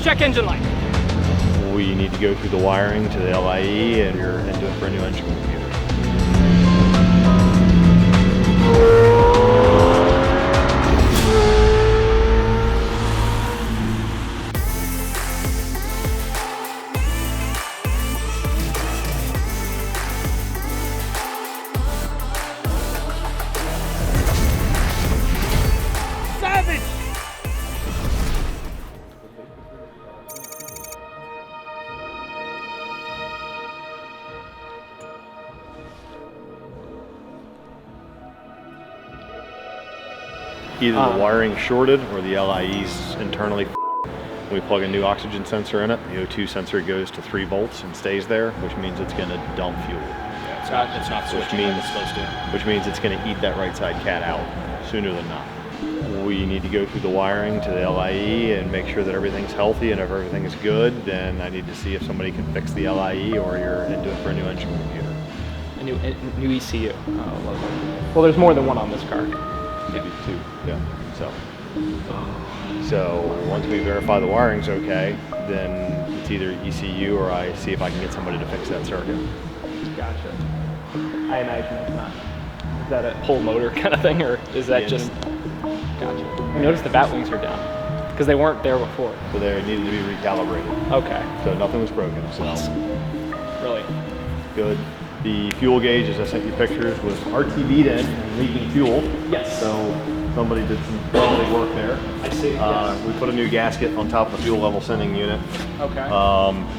check engine light. We need to go through the wiring to the LIE and you're into it for a new engine computer. Either the wiring shorted or the LIE's internally. We plug a new oxygen sensor in it. The O2 sensor goes to 3 volts and stays there, which means it's going to dump fuel. Yeah, it's not switching like it's supposed to. Which means it's going to eat that right side cat out sooner than not. We need to go through the wiring to the LIE and make sure that everything's healthy, and if everything is good, then I need to see if somebody can fix the LIE or you're into it for a new engine computer. A new ECU. Oh, lovely. Well, there's more than one on this car. Maybe 2, yeah. So once we verify the wiring's okay, then it's either ECU or I see if I can get somebody to fix that circuit. Gotcha. I imagine it's not. Is that a pull motor kind of thing, or is that just? Gotcha. I noticed the bat wings are down because they weren't there before. So they needed to be recalibrated. Okay. So nothing was broken. So really good. The fuel gauge, as I sent you pictures, was RTV'd in and leaking fuel. Yes. So somebody did some quality work there. I see. Yes. We put a new gasket on top of the fuel level sending unit. Okay.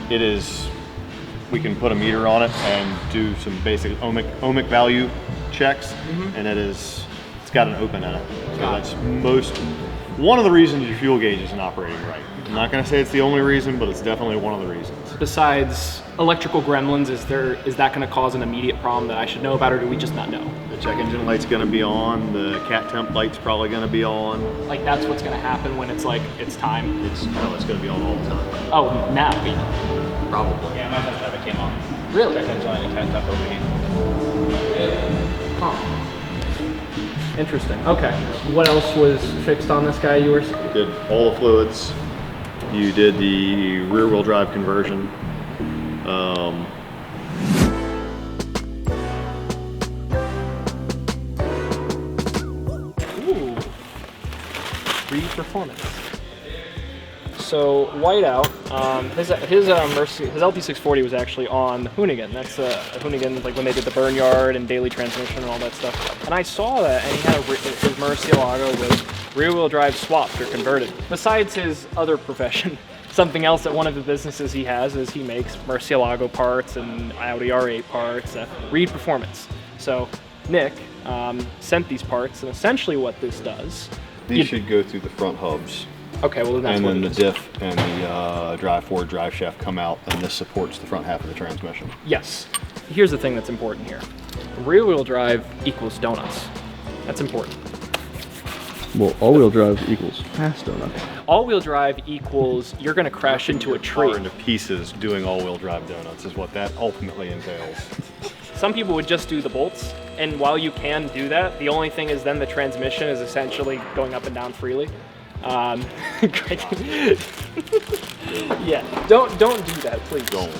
It is, we can put a meter on it and do some basic ohmic value checks, and it's got an open in it. So that's one of the reasons your fuel gauge isn't operating right. I'm not going to say it's the only reason, but it's definitely one of the reasons. Besides electrical gremlins, is that going to cause an immediate problem that I should know about, or do we just not know? The check engine light's going to be on. The cat temp light's probably going to be on. Like that's what's going to happen when it's like it's time. It's going to be on all the time. Oh, now. Probably. Yeah, my test drive it came on. Really? Check engine light and cat temp overheat. Huh. Interesting. Okay. What else was fixed on this guy? You did all the fluids. You did the rear-wheel drive conversion. Ooh. Reid Performance. So whiteout. His LP640 was actually on the Hoonigan. That's a Hoonigan, like when they did the burn yard and daily transmission and all that stuff. And I saw that, and he had his Murcielago was rear-wheel drive swapped or converted. Besides his other profession, something else that one of the businesses he has is he makes Murcielago parts and Audi R8 parts, Reid Performance. So Nick sent these parts, and essentially what this does. These should go through the front hubs. Okay, well that's and then the diff and the drive forward drive shaft come out, and this supports the front half of the transmission. Yes. Here's the thing that's important here. Rear-wheel drive equals donuts. That's important. Well, all-wheel drive equals fast donuts. All-wheel drive equals you're going to crash into a tree. Into pieces doing all-wheel drive donuts is what that ultimately entails. Some people would just do the bolts, and while you can do that, the only thing is then the transmission is essentially going up and down freely. Yeah, don't do that, please. Don't.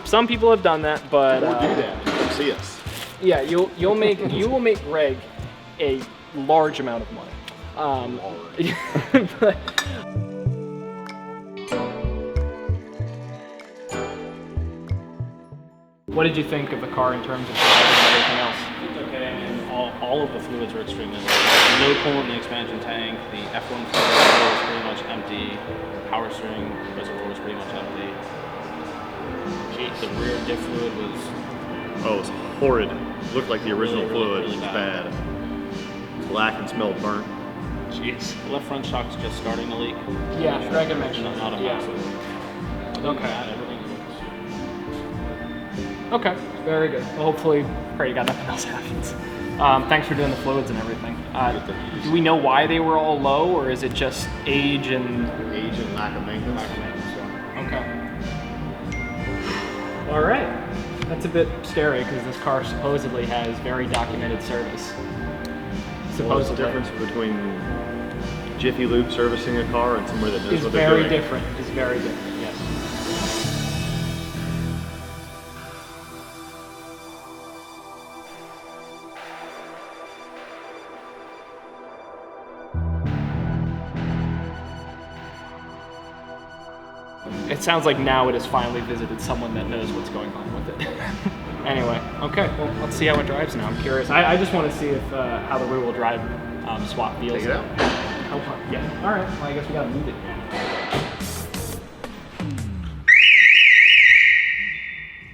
Some people have done that, but or do that. Come see us. Yeah, you will make Greg a large amount of money. But, what did you think of the car in terms of everything else? It's okay. I mean, all of the fluids were extremely low. No coolant in the expansion tank. The F1 reservoir was pretty much empty. The power steering reservoir was pretty much empty. The rear diff fluid was... Oh, it was horrid. It looked like the original fluid. Really bad. Black and smelled burnt. Jeez. The left front shock's just starting to leak. Yeah, Greg mentioned that. Not a massive. Okay. Okay, very good. Well, hopefully, pray God nothing else happens. Thanks for doing the fluids and everything. Do we know why they were all low, or is it just age and lack of maintenance? Okay. All right. That's a bit scary because this car supposedly has very documented service. Supposedly. What's the difference between Jiffy Lube servicing a car and somewhere that knows It's what they're very doing. different. It's very different. Yes. It sounds like now it has finally visited someone that knows what's going on with it. Anyway, okay, well, let's see how it drives now. I'm curious. I just want to see if how the rear-wheel drive swap feels. Take it out. Oh, yeah. All right. Well, I guess we gotta move it.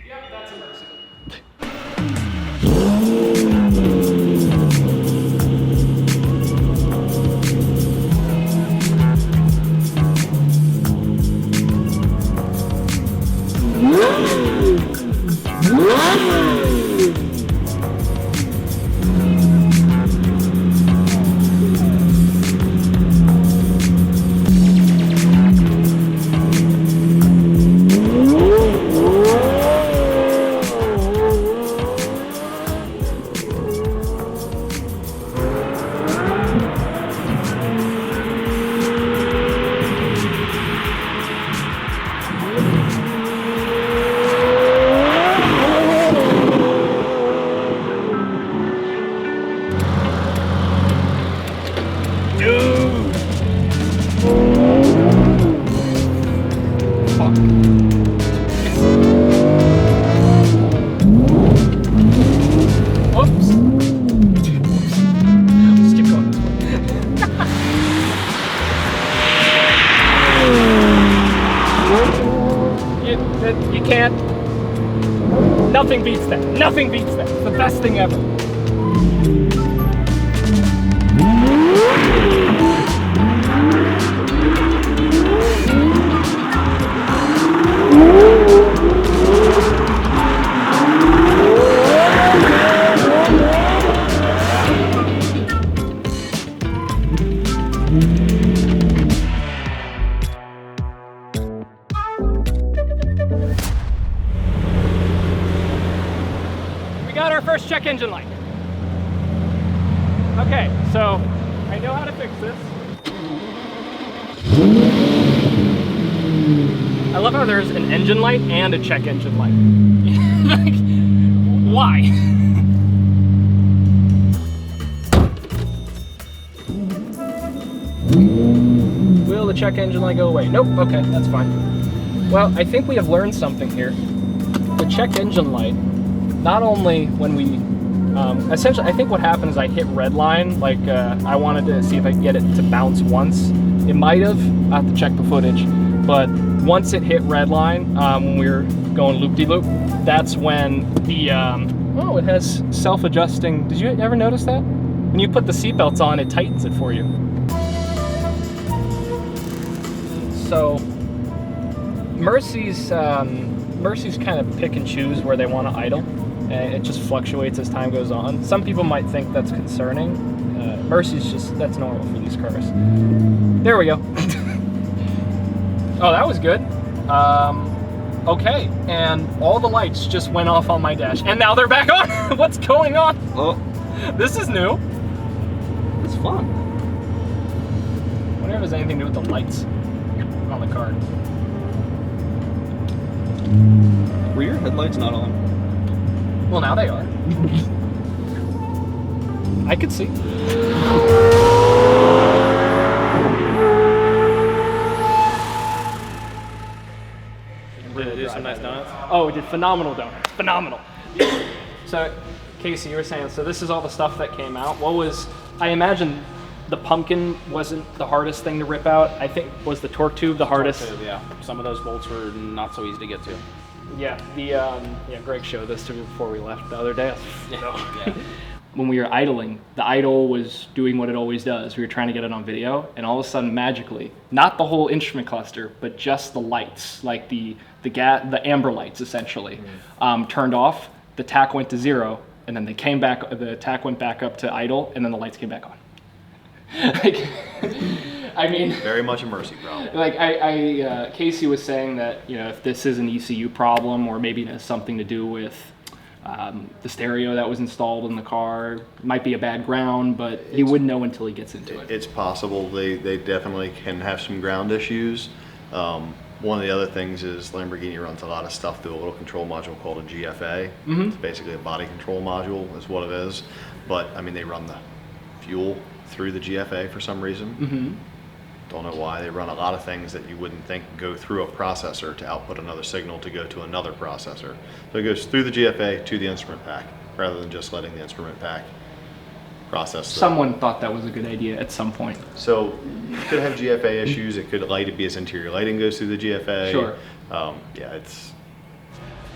Yep, that's a Mercy. You can't. Nothing beats that. Nothing beats that. It's the best thing ever. First check engine light. Okay, so I know how to fix this. I love how there's an engine light and a check engine light. Like, why? Will the check engine light go away? Nope, okay, that's fine. Well, I think we have learned something here. The check engine light, not only when we, essentially, I think what happened is I hit red line, like I wanted to see if I could get it to bounce once. It might have, I have to check the footage, but once it hit red line, when we were going loop-de-loop, that's when the, oh, it has self-adjusting. Did you ever notice that? When you put the seatbelts on, it tightens it for you. So, Mercy's kind of pick and choose where they want to idle. It just fluctuates as time goes on. Some people might think that's concerning. Mercy's just, that's normal for these cars. There we go. Oh, that was good. Okay, and all the lights just went off on my dash, and now they're back on. What's going on? Oh, This is new. it's fun. I wonder if it has anything to do with the lights on the car. Were your headlights not on? Well, now they are. I could see. Did it do some nice donuts? Oh, it did phenomenal donuts. Phenomenal. So, Casey, you were saying, so this is all the stuff that came out. What was, I imagine the pumpkin wasn't the hardest thing to rip out. I think, was the torque tube the hardest? Torque tube, yeah. Some of those bolts were not so easy to get to. Yeah, yeah, Greg showed this to me before we left the other day. Yeah. When we were idling, the idle was doing what it always does. We were trying to get it on video, and all of a sudden, magically, not the whole instrument cluster, but just the lights, like the amber lights, essentially, turned off. The tack went to 0, and then they came back. The tack went back up to idle, and then the lights came back on. Like, I mean, Very much a Mercy problem. like Casey was saying that, you know, if this is an ECU problem or maybe it has something to do with the stereo that was installed in the car. Might be a bad ground, but he wouldn't know until he gets into it. It's possible they definitely can have some ground issues. One of the other things is Lamborghini runs a lot of stuff through a little control module called a GFA. It's basically a body control module is what it is. But I mean, they run the fuel through the GFA for some reason. Don't know why. They run a lot of things that you wouldn't think go through a processor to output another signal to go to another processor. So it goes through the GFA to the instrument pack rather than just letting the instrument pack process. Someone thought that was a good idea at some point. So you could have GFA issues. It could be as interior lighting goes through the GFA. Sure. Yeah, it's.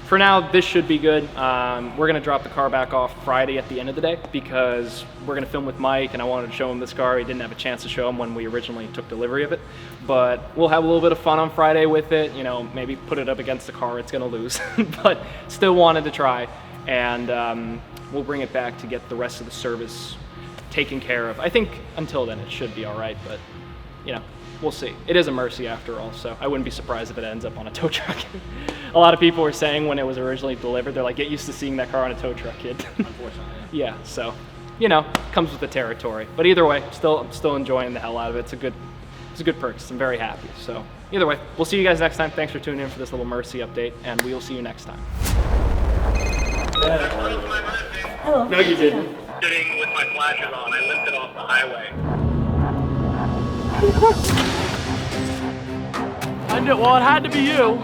For now, this should be good. We're gonna drop the car back off Friday at the end of the day because we're gonna film with Mike, and I wanted to show him this car. He didn't have a chance to show him when we originally took delivery of it, but we'll have a little bit of fun on Friday with it. You know, maybe put it up against the car it's gonna lose, but still wanted to try, and we'll bring it back to get the rest of the service taken care of. I think until then it should be all right, but you know, we'll see. It is a Mercy after all, so I wouldn't be surprised if it ends up on a tow truck. A lot of people were saying when it was originally delivered, they're like, get used to seeing that car on a tow truck, kid. Unfortunately. Yeah, so, you know, comes with the territory. But either way, I'm still enjoying the hell out of it. It's a good purchase. I'm very happy. So either way, we'll see you guys next time. Thanks for tuning in for this little Mercy update, and we will see you next time. Hello. No, you didn't. Sitting with my flashers on, I lifted off the highway. Well, it had to be you.